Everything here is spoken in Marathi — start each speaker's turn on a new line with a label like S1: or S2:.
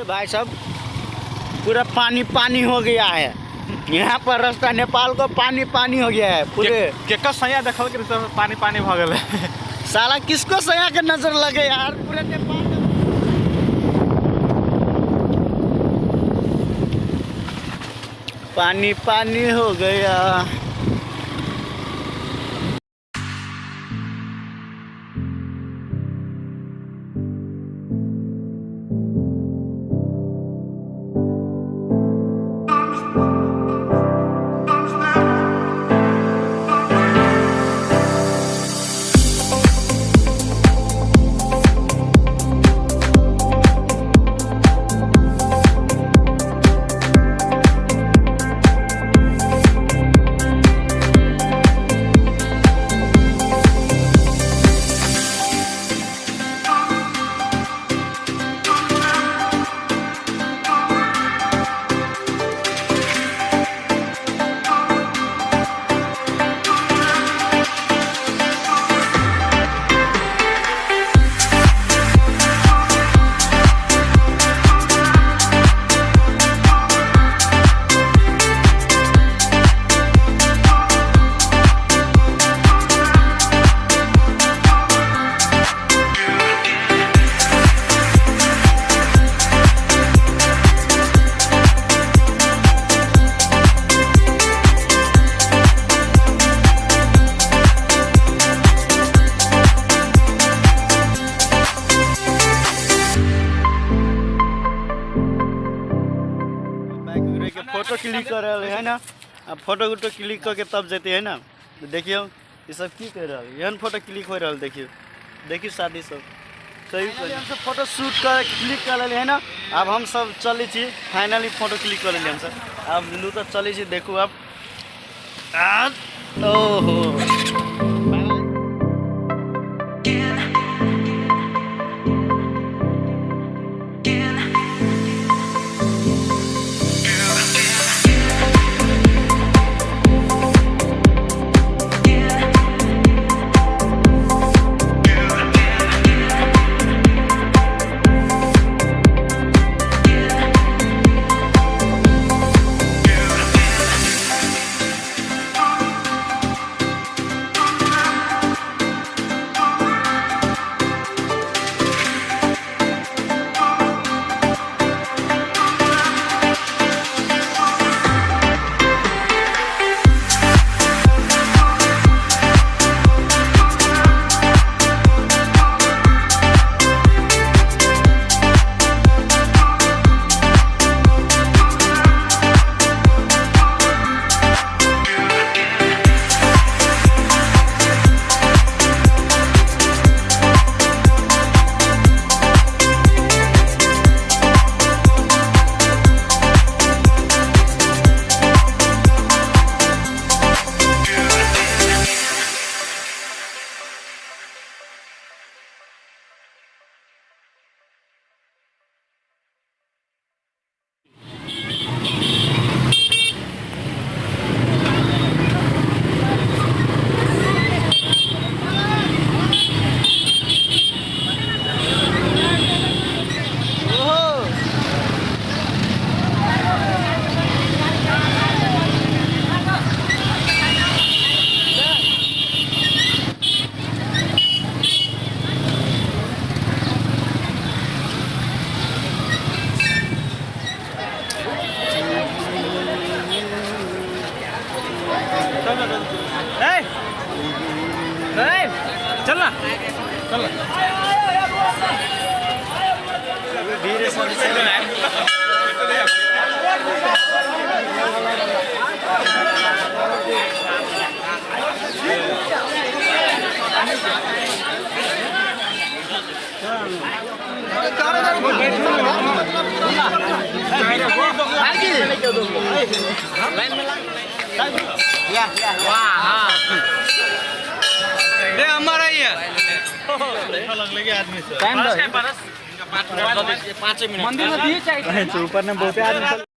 S1: देखिए भाई साहब, पूरा पानी पानी हो गया है यहाँ पर। रास्ता नेपाल को पानी पानी हो गया है पूरे।
S2: केकर सैया देखल के पानी पानी भ गेल।
S1: साला किसको सया के नजर लगे यार, पूरे नेपाल पानी पानी हो गया। फोटो क्लिक कर रहे है ना, अब फोटो वोटो क्लिक करके तब जेते है ना। तो देखियो ये सब की कर रहा है, यहन फोटो क्लिक हो रहा है। देखियो देखियो शादी सब सही हम सब फोटो शूट कर क्लिक कर ले है ना। अब हम सब चले छी फाइनली फोटो क्लिक कर ले हम सब। अब लू तो चले छी, देखो अब ओहो
S2: चल ना चल
S1: धीरे से
S2: हमारा ही है
S1: टाइम
S2: 5 मिनट
S1: मंदिर में दिए चाहिए ऊपर ने बहुत आदमी